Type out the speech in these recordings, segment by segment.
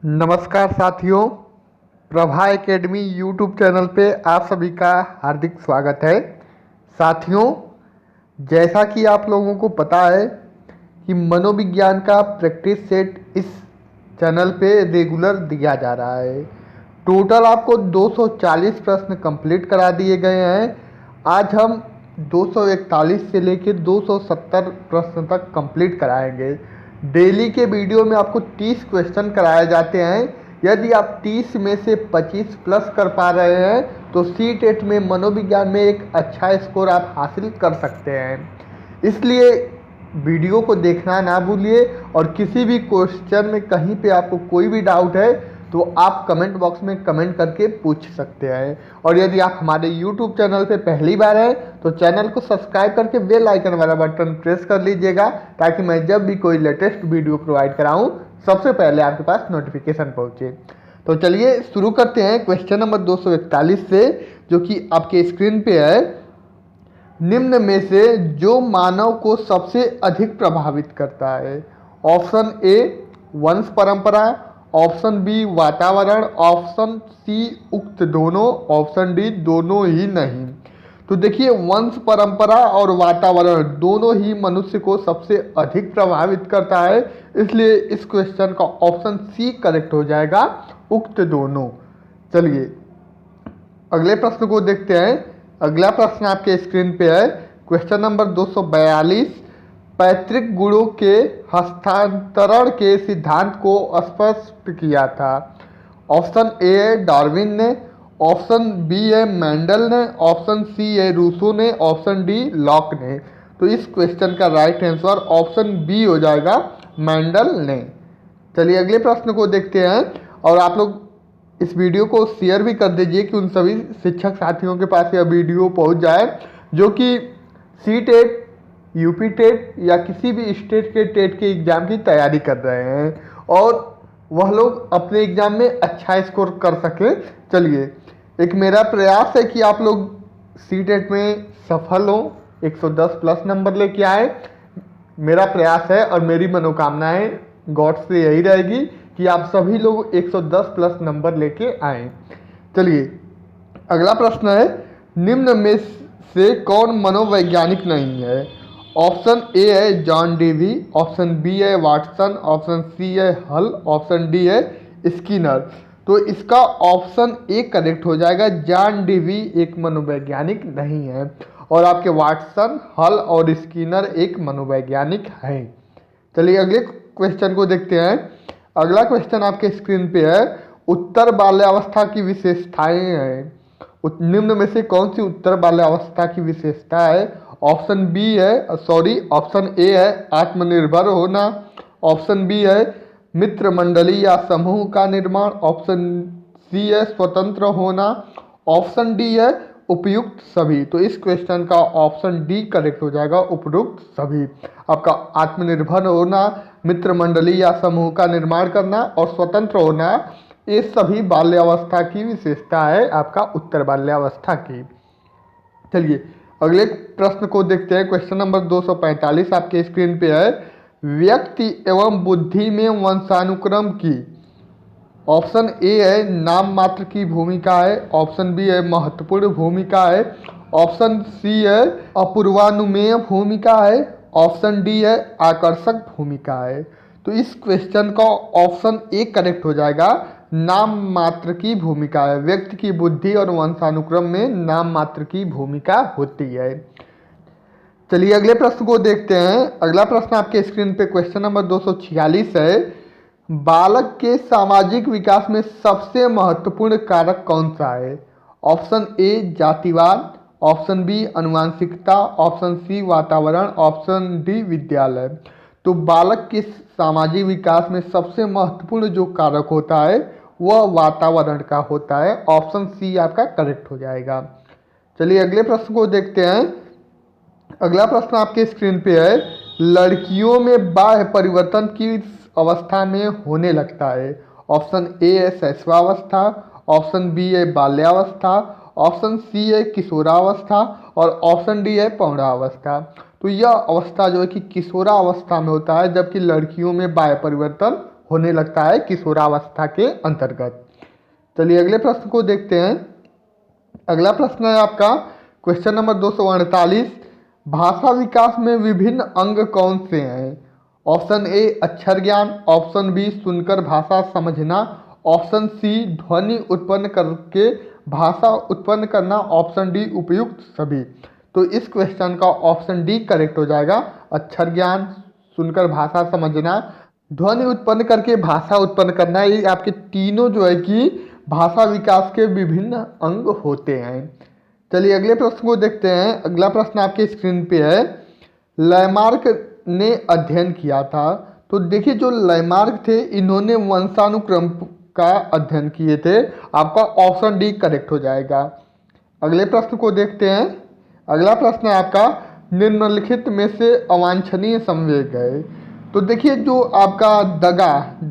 नमस्कार साथियों, Prabha academy YouTube channel पे आप सभी का हार्दिक स्वागत है। साथियों, जैसा कि आप लोगों को पता है कि मनोविज्ञान का प्रैक्टिस सेट इस चैनल पे रेगुलर दिया जा रहा है। टोटल आपको 240 प्रश्न कंप्लीट करा दिए गए हैं। आज हम 241 से लेकर 270 प्रश्न तक कंप्लीट कराएंगे। डेली के वीडियो में आपको 30 क्वेश्चन कराए जाते हैं। यदि आप 30 में से 25 प्लस कर पा रहे हैं तो सी-टेट में मनोविज्ञान में एक अच्छा स्कोर आप हासिल कर सकते हैं। इसलिए वीडियो को देखना ना भूलिए और किसी भी क्वेश्चन में कहीं पे आपको कोई भी डाउट है तो आप कमेंट बॉक्स में कमेंट करके पूछ सकते हैं। और यदि आप हमारे YouTube चैनल पे पहली बार हैं तो चैनल को सब्सक्राइब करके बेल आइकन वाला बटन प्रेस कर लीजिएगा, ताकि मैं जब भी कोई लेटेस्ट वीडियो प्रोवाइड कराऊं सबसे पहले आपके पास नोटिफिकेशन पहुंचे। तो चलिए शुरू करते हैं क्वेश्चन नंबर 241 से, जो कि आपके स्क्रीन पे है। निम्न में से जो मानव को सबसे अधिक प्रभावित करता है? ऑप्शन ए वंश परंपरा, ऑप्शन बी वातावरण, ऑप्शन सी उक्त दोनों, ऑप्शन डी दोनों ही नहीं। तो देखिए, वंश परंपरा और वातावरण दोनों ही मनुष्य को सबसे अधिक प्रभावित करता है, इसलिए इस क्वेश्चन का ऑप्शन सी करेक्ट हो जाएगा, उक्त दोनों। चलिए अगले प्रश्न को देखते हैं। अगला प्रश्न आपके स्क्रीन पे है, क्वेश्चन नंबर 242। पैतृक गुणों के हस्तांतरण के सिद्धांत को स्पष्ट किया था? ऑप्शन ए है डार्विन ने, ऑप्शन बी है मेंडल ने, ऑप्शन सी है रूसो ने, ऑप्शन डी लॉक ने। तो इस क्वेश्चन का राइट आंसर ऑप्शन बी हो जाएगा, मेंडल ने। चलिए अगले प्रश्न को देखते हैं, और आप लोग इस वीडियो को शेयर भी कर दीजिए कि उन सभी शिक्षक साथियों के पास यह वीडियो पहुंच जाए जो कि सी-टेट, यूपी टेट या किसी भी स्टेट के टेट के एग्ज़ाम की तैयारी कर रहे हैं और वह लोग अपने एग्ज़ाम में अच्छा स्कोर कर सकें। चलिए, एक मेरा प्रयास है कि आप लोग सी-टेट में सफल हों, 110 प्लस नंबर लेके आए। मेरा प्रयास है और मेरी मनोकामनाएं गॉड से यही रहेगी कि आप सभी लोग 110 प्लस नंबर लेके आएँ। चलिए अगला प्रश्न है, निम्न में से कौन मनोवैज्ञानिक नहीं है? ऑप्शन ए है जॉन डेवी, ऑप्शन बी है वाटसन, ऑप्शन सी है हल, ऑप्शन डी है स्किनर। तो इसका ऑप्शन ए करेक्ट हो जाएगा, जॉन डेवी एक मनोवैज्ञानिक नहीं है और आपके वाटसन, हल और स्किनर एक मनोवैज्ञानिक हैं। चलिए अगले क्वेश्चन को देखते हैं। अगला क्वेश्चन आपके स्क्रीन पे है, उत्तर बाल्यावस्था की विशेषताएं हैं। निम्न में से कौन सी उत्तर बाल्यावस्था की विशेषता है? ऑप्शन बी है ऑप्शन ए है आत्मनिर्भर होना, ऑप्शन बी है मित्र मंडली या समूह का निर्माण, ऑप्शन सी है स्वतंत्र होना, ऑप्शन डी है उपयुक्त सभी। तो इस क्वेश्चन का ऑप्शन डी करेक्ट हो जाएगा, उपयुक्त सभी। आपका आत्मनिर्भर होना, मित्र मंडली या समूह का निर्माण करना और स्वतंत्र होना, ये सभी बाल्यावस्था की विशेषता है आपका उत्तर बाल्यावस्था की। चलिए अगले प्रश्न को देखते हैं। क्वेश्चन नंबर 245 आपके स्क्रीन पे है, व्यक्ति एवं बुद्धि में वंशानुक्रम की। ऑप्शन ए है नाम मात्र की भूमिका है, ऑप्शन बी है महत्वपूर्ण भूमिका है, ऑप्शन सी है अपूर्वानुमेय भूमिका है, ऑप्शन डी है आकर्षक भूमिका है। तो इस क्वेश्चन का ऑप्शन ए करेक्ट हो जाएगा, नाम मात्र की भूमिका है। व्यक्ति की बुद्धि और वंशानुक्रम में नाम मात्र की भूमिका होती है। चलिए अगले प्रश्न को देखते हैं। अगला प्रश्न आपके स्क्रीन पे क्वेश्चन नंबर 246 है, बालक के सामाजिक विकास में सबसे महत्वपूर्ण कारक कौन सा है? ऑप्शन ए जातिवाद, ऑप्शन बी अनुवांशिकता, ऑप्शन सी वातावरण, ऑप्शन डी विद्यालय। तो बालक के सामाजिक विकास में सबसे महत्वपूर्ण जो कारक होता है वह वातावरण का होता है, ऑप्शन सी आपका करेक्ट हो जाएगा। चलिए अगले प्रश्न को देखते हैं। अगला प्रश्न आपके स्क्रीन पे है, लड़कियों में बाह्य परिवर्तन किस अवस्था में होने लगता है? ऑप्शन ए है शैशवावस्था, ऑप्शन बी है बाल्यावस्था, ऑप्शन सी है किशोरावस्था और ऑप्शन डी है प्रौढ़ावस्था। तो यह अवस्था जो है कि किशोरावस्था में होता है, जबकि लड़कियों में बाह्य परिवर्तन होने लगता है किशोरावस्था के अंतर्गत। चलिए अगले प्रश्न को देखते हैं। अगला प्रश्न है आपका क्वेश्चन नंबर 248, भाषा विकास में विभिन्न अंग कौन से हैं? ऑप्शन ए अक्षर ज्ञान, ऑप्शन बी सुनकर भाषा समझना, ऑप्शन सी ध्वनि उत्पन्न करके भाषा उत्पन्न करना, ऑप्शन डी उपयुक्त सभी। तो इस क्वेश्चन का ऑप्शन डी करेक्ट हो जाएगा। अक्षर ज्ञान, सुनकर भाषा समझना, ध्वनि उत्पन्न करके भाषा उत्पन्न करना, ये आपके तीनों जो है कि भाषा विकास के विभिन्न अंग होते हैं। चलिए अगले प्रश्न को देखते हैं। अगला प्रश्न आपके स्क्रीन पे है, लैमार्क ने अध्ययन किया था। तो देखिए जो लैमार्क थे इन्होंने वंशानुक्रम का अध्ययन किए थे। आपका ऑप्शन डी करेक्ट हो जाएगा। अगले प्रश्न को देखते हैं। अगला प्रश्न है आपका, निम्नलिखित में से अवांछनीय संवेग है। तो देखिए जो आपका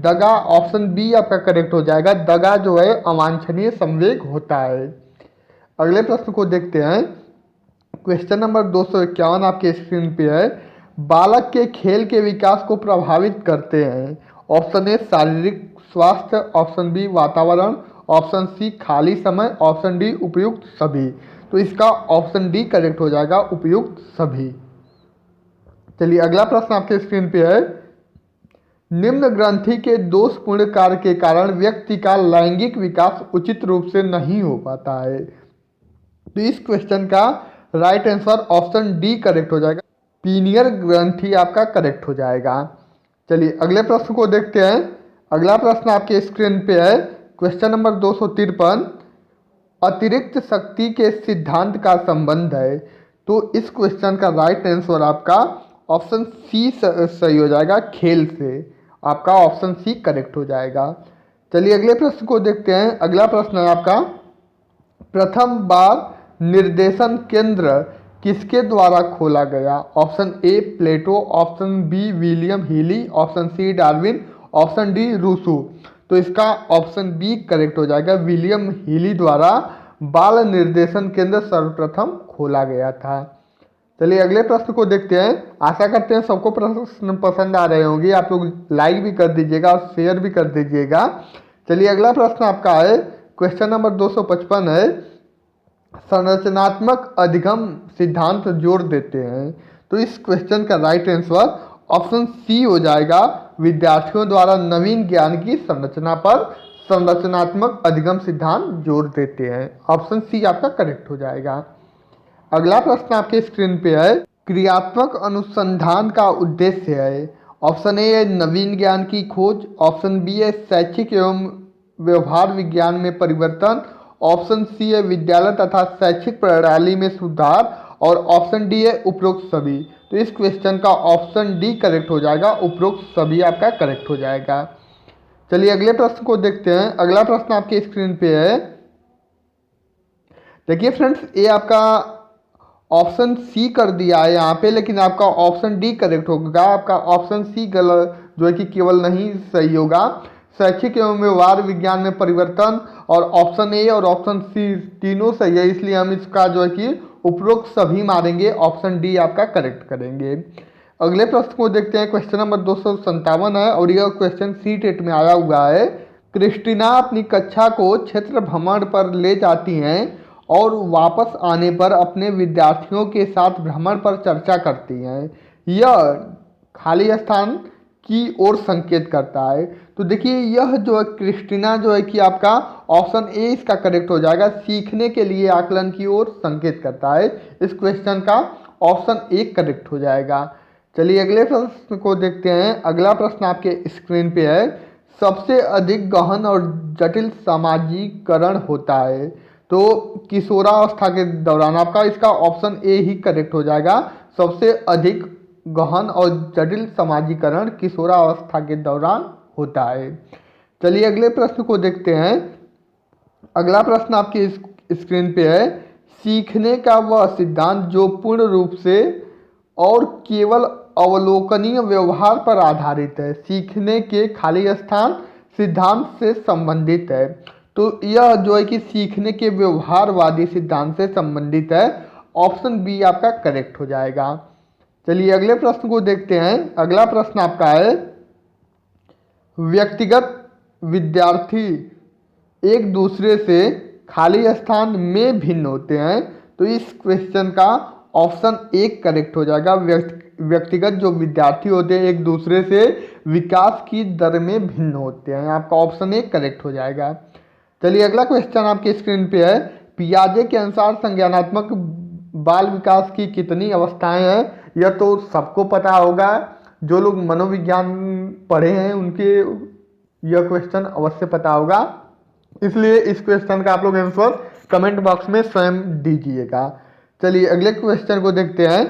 दगा ऑप्शन बी आपका करेक्ट हो जाएगा। दगा जो है अवांछनीय संवेग होता है। अगले प्रश्न को देखते हैं। क्वेश्चन नंबर 251 आपके स्क्रीन पे है, बालक के खेल के विकास को प्रभावित करते हैं। ऑप्शन ए शारीरिक स्वास्थ्य, ऑप्शन बी वातावरण, ऑप्शन सी खाली समय, ऑप्शन डी उपयुक्त सभी। तो इसका ऑप्शन डी करेक्ट हो जाएगा, उपयुक्त सभी। चलिए अगला प्रश्न आपके स्क्रीन पे है, निम्न ग्रंथि के दोषपूर्ण कार्य के कारण व्यक्ति का लैंगिक विकास उचित रूप से नहीं हो पाता है। तो इस क्वेश्चन का right answer option D correct हो जाएगा, पीनियर ग्रंथि आपका करेक्ट हो जाएगा। चलिए अगले प्रश्न को देखते हैं। अगला प्रश्न आपके स्क्रीन पे है, क्वेश्चन नंबर 253, अतिरिक्त शक्ति के सिद्धांत का संबंध है। तो इस क्वेश्चन का राइट आंसर आपका ऑप्शन सी सही हो जाएगा, खेल से। आपका ऑप्शन सी करेक्ट हो जाएगा। चलिए अगले प्रश्न को देखते हैं। अगला प्रश्न है आपका, प्रथम बार निर्देशन केंद्र किसके द्वारा खोला गया? Option A Plato, option B William Healy, option C Darwin, option D Rousseau. तो इसका ऑप्शन बी करेक्ट हो जाएगा, विलियम हीली द्वारा बाल निर्देशन केंद्र सर्वप्रथम खोला गया था। चलिए अगले प्रश्न को देखते हैं। आशा करते हैं सबको प्रश्न पसंद आ रहे होंगे। आप लोग लाइक भी कर दीजिएगा और शेयर भी कर दीजिएगा। चलिए अगला प्रश्न आपका है, क्वेश्चन नंबर 255 है, संरचनात्मक अधिगम सिद्धांत जोड़ देते हैं। तो इस क्वेश्चन का राइट आंसर ऑप्शन सी हो जाएगा, विद्यार्थियों द्वारा नवीन ज्ञान की संरचना पर संरचनात्मक अधिगम सिद्धांत जोड़ देते हैं। ऑप्शन सी आपका करेक्ट हो जाएगा। अगला प्रश्न आपके स्क्रीन पे है, क्रियात्मक अनुसंधान का उद्देश्य है। ऑप्शन ए है नवीन ज्ञान की खोज, ऑप्शन बी है शैक्षिक एवं व्यवहार विज्ञान में परिवर्तन, ऑप्शन सी है विद्यालय तथा शैक्षिक प्रणाली में सुधार, और ऑप्शन डी है उपरोक्त सभी। तो इस क्वेश्चन का ऑप्शन डी करेक्ट हो जाएगा, उपरोक्त सभी आपका करेक्ट हो जाएगा। चलिए अगले प्रश्न को देखते हैं। अगला प्रश्न आपके स्क्रीन पे है, देखिए फ्रेंड्स ये आपका ऑप्शन सी कर दिया है यहाँ पे, लेकिन आपका ऑप्शन डी करेक्ट होगा। आपका ऑप्शन सी गलत जो है कि केवल नहीं सही होगा। शैक्षिक एवं व्यवहार विज्ञान में परिवर्तन और ऑप्शन ए और ऑप्शन सी तीनों सही है, इसलिए हम इसका जो है कि उपरोक्त सभी मारेंगे, ऑप्शन डी आपका करेक्ट करेंगे। अगले प्रश्न को देखते हैं। क्वेश्चन नंबर 257 है और यह क्वेश्चन सी टेट में आया हुआ है। क्रिस्टीना अपनी कक्षा को क्षेत्र भ्रमण पर ले जाती हैं और वापस आने पर अपने विद्यार्थियों के साथ भ्रमण पर चर्चा करती हैं। यह खाली स्थान की ओर संकेत करता है। तो देखिए यह जो है क्रिस्टीना जो है कि आपका ऑप्शन ए इसका करेक्ट हो जाएगा, सीखने के लिए आकलन की ओर संकेत करता है। इस क्वेश्चन का ऑप्शन ए करेक्ट हो जाएगा। चलिए अगले प्रश्न को देखते हैं। अगला प्रश्न आपके स्क्रीन पे है, सबसे अधिक गहन और जटिल सामाजिकरण होता है। तो किशोरावस्था के दौरान आपका इसका ऑप्शन ए ही करेक्ट हो जाएगा, सबसे अधिक गहन और जटिल समाजीकरण किशोरावस्था के दौरान होता है। चलिए अगले प्रश्न को देखते हैं। अगला प्रश्न आपकी स्क्रीन पे है, सीखने का वह सिद्धांत जो पूर्ण रूप से और केवल अवलोकनीय व्यवहार पर आधारित है, सीखने के खाली स्थान सिद्धांत से संबंधित है। तो यह जो है कि सीखने के व्यवहारवादी सिद्धांत से संबंधित है, ऑप्शन बी आपका करेक्ट हो जाएगा। चलिए अगले प्रश्न को देखते हैं। अगला प्रश्न आपका है, व्यक्तिगत विद्यार्थी एक दूसरे से खाली स्थान में भिन्न होते हैं। तो इस क्वेश्चन का ऑप्शन एक करेक्ट हो जाएगा। व्यक्तिगत जो विद्यार्थी होते हैं एक दूसरे से विकास की दर में भिन्न होते हैं। आपका ऑप्शन एक करेक्ट हो जाएगा। चलिए अगला क्वेश्चन आपके स्क्रीन पे है। पियाजे के अनुसार संज्ञानात्मक बाल विकास की कितनी अवस्थाएं हैं? यह तो सबको पता होगा, जो लोग मनोविज्ञान पढ़े हैं उनके यह क्वेश्चन अवश्य पता होगा, इसलिए इस क्वेश्चन का आप लोग आंसर कमेंट बॉक्स में स्वयं दीजिएगा। चलिए अगले क्वेश्चन को देखते हैं।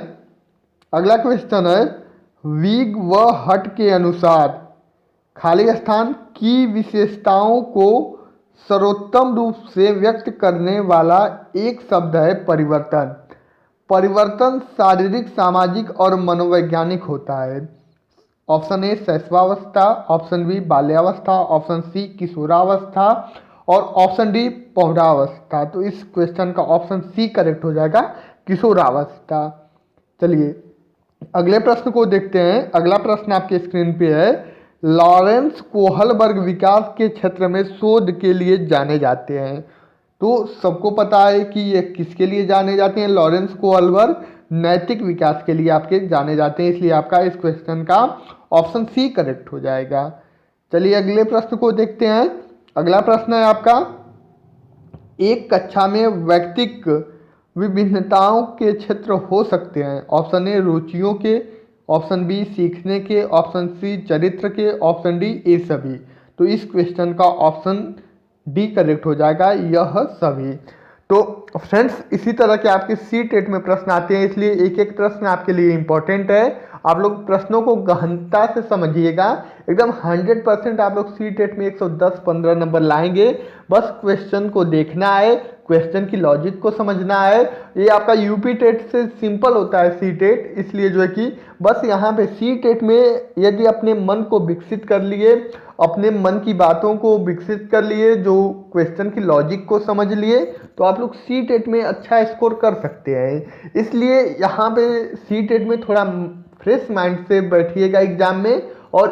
अगला क्वेश्चन है, विग व हट के अनुसार खाली स्थान की विशेषताओं को सर्वोत्तम रूप से व्यक्त करने वाला एक शब्द है परिवर्तन। परिवर्तन शारीरिक, सामाजिक और मनोवैज्ञानिक होता है। ऑप्शन ए शैशवावस्था, ऑप्शन बी बाल्यावस्था, ऑप्शन सी किशोरावस्था और ऑप्शन डी प्रौढ़ावस्था। तो इस क्वेश्चन का ऑप्शन सी करेक्ट हो जाएगा, किशोरावस्था। चलिए अगले प्रश्न को देखते हैं। अगला प्रश्न आपके स्क्रीन पे है, लॉरेंस कोहलबर्ग विकास के क्षेत्र में शोध के लिए जाने जाते हैं। तो सबको पता है कि ये किसके लिए जाने जाते हैं? लॉरेंस कोहलबर्ग नैतिक विकास के लिए आपके जाने जाते हैं, इसलिए आपका इस क्वेश्चन का ऑप्शन सी करेक्ट हो जाएगा। चलिए अगले प्रश्न को देखते हैं। अगला प्रश्न है आपका, एक कक्षा में वैयक्तिक विभिन्नताओं के क्षेत्र हो सकते हैं। ऑप्शन ए रुचियों के, ऑप्शन बी सीखने के, ऑप्शन सी चरित्र के, ऑप्शन डी ये सभी। तो इस क्वेश्चन का ऑप्शन डी करेक्ट हो जाएगा, यह सभी। तो फ्रेंड्स इसी तरह के आपके सी टेट में प्रश्न आते हैं, इसलिए एक एक प्रश्न आपके लिए इंपॉर्टेंट है। आप लोग प्रश्नों को गहनता से समझिएगा, एकदम 100% आप लोग सी टेट में 110-15 नंबर लाएंगे। बस क्वेश्चन को देखना है, क्वेश्चन की लॉजिक को समझना है। ये आपका यूपी टेट से सिंपल होता है सी टेट, इसलिए जो है कि बस यहाँ पे सी टेट में यदि अपने मन को विकसित कर लिए, अपने मन की बातों को विकसित कर लिए, जो क्वेश्चन की लॉजिक को समझ लिए, तो आप लोग सी टेट में अच्छा स्कोर कर सकते हैं। इसलिए यहाँ पे सी टेट में थोड़ा फ्रेश माइंड से बैठिएगा एग्जाम में और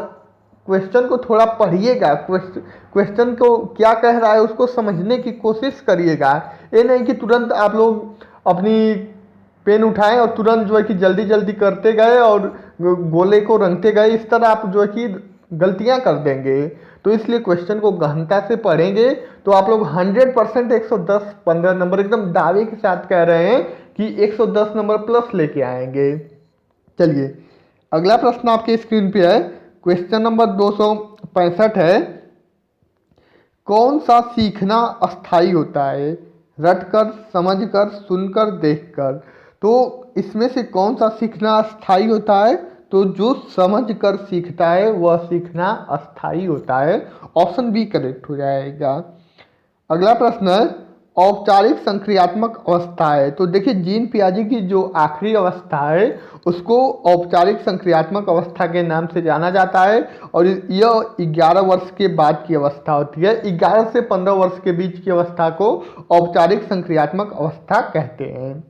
क्वेश्चन को थोड़ा पढ़िएगा, क्वेश्चन को क्या कह रहा है उसको समझने की कोशिश करिएगा। ये नहीं कि तुरंत आप लोग अपनी पेन उठाएं और तुरंत जो है कि जल्दी जल्दी करते गए और गोले को रंगते गए, इस तरह आप जो है कि गलतियां कर देंगे। तो इसलिए क्वेश्चन को गहनता से पढ़ेंगे तो आप लोग 100% 110-15 नंबर एकदम दावे के साथ कह रहे हैं कि 110 नंबर प्लस लेके आएंगे। चलिए अगला प्रश्न आपके स्क्रीन पे है, क्वेश्चन नंबर 265 है, कौन सा सीखना अस्थाई होता है? रटकर, समझकर, सुनकर, देखकर। तो इसमें से कौन सा सीखना अस्थाई होता है? तो जो समझकर सीखता है वह सीखना अस्थाई होता है। ऑप्शन बी करेक्ट हो जाएगा। अगला प्रश्न है, औपचारिक संक्रियात्मक अवस्था है। तो देखिए जीन पियाजे की जो आखिरी अवस्था है उसको औपचारिक संक्रियात्मक अवस्था के नाम से जाना जाता है और यह 11 वर्ष के बाद की अवस्था होती है। 11 से 15 वर्ष के बीच की अवस्था को औपचारिक संक्रियात्मक अवस्था कहते हैं।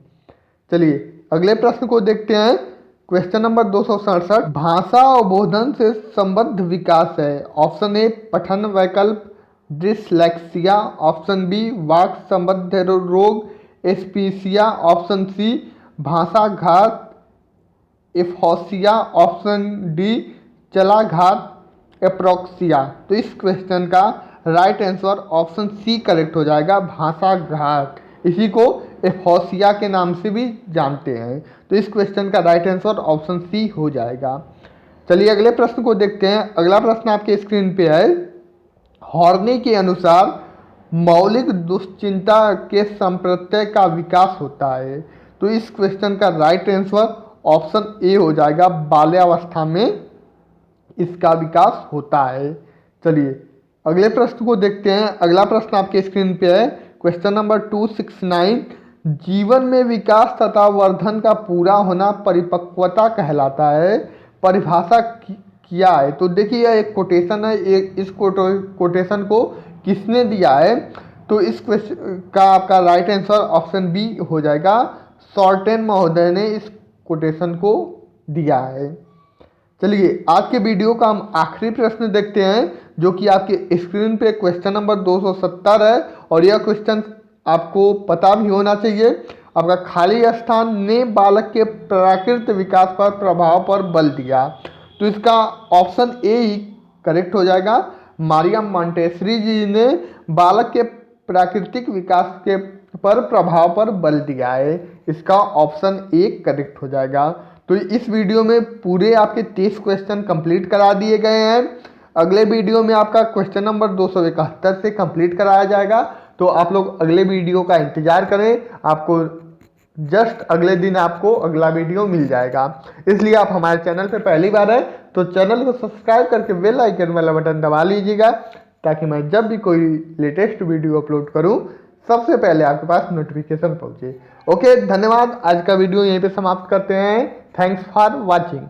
चलिए अगले प्रश्न को देखते हैं। क्वेश्चन नंबर 267, भाषा और बोधन से संबद्ध विकास है। ऑप्शन ए पठन वैकल्प डिसलेक्सिया, ऑप्शन बी वाक संबद्ध रोग एस्पीसिया, ऑप्शन सी भाषाघात एफोसिया, ऑप्शन डी चलाघात एप्रोक्सिया। तो इस क्वेश्चन का right answer option C correct हो जाएगा, भाषाघात। इसी को एफोसिया के नाम से भी जानते हैं। तो इस क्वेश्चन का राइट आंसर ऑप्शन सी हो जाएगा। चलिए अगले प्रश्न को देखते हैं। अगला प्रश्न आपके स्क्रीन पे है, हॉर्नी के अनुसार मौलिक दुश्चिंता के संप्रत्यय का विकास होता है। तो इस क्वेश्चन का राइट आंसर ऑप्शन ए हो जाएगा, बाल्यावस्था में इसका विकास होता है। चलिए अगले प्रश्न को देखते हैं। अगला प्रश्न आपके स्क्रीन पे है, क्वेश्चन नंबर 269, जीवन में विकास तथा वर्धन का पूरा होना परिपक्वता कहलाता है। परिभाषा किया है? तो देखिए यह एक कोटेशन है, इस कोटेशन को किसने दिया है? तो इस क्वेश्चन का आपका राइट आंसर ऑप्शन बी हो जाएगा, शॉर्टेन महोदय ने इस कोटेशन को दिया है। चलिए आज के वीडियो का हम आखिरी प्रश्न देखते हैं, जो कि आपके स्क्रीन पे क्वेश्चन नंबर 270 है। और यह क्वेश्चन आपको पता भी होना चाहिए। आपका खाली स्थान ने बालक के प्राकृतिक विकास पर प्रभाव पर बल दिया, तो इसका ऑप्शन ए ही करेक्ट हो जाएगा। मारिया मॉन्टेसरी जी ने बालक के प्राकृतिक विकास के पर प्रभाव पर बल दिया है। इसका ऑप्शन ए करेक्ट हो जाएगा। तो इस वीडियो में पूरे आपके 30 क्वेश्चन कंप्लीट करा दिए गए हैं। अगले वीडियो में आपका क्वेश्चन नंबर 271 से कंप्लीट कराया जाएगा। तो आप लोग अगले वीडियो का इंतजार करें, आपको जस्ट अगले दिन आपको अगला वीडियो मिल जाएगा। इसलिए आप हमारे चैनल पे पहली बार है तो चैनल को सब्सक्राइब करके बेल आइकन वाला बटन दबा लीजिएगा, ताकि मैं जब भी कोई लेटेस्ट वीडियो अपलोड करूं सबसे पहले आपके पास नोटिफिकेशन पहुंचे। ओके, धन्यवाद। आज का वीडियो यहीं पे समाप्त करते हैं। Thanks for watching.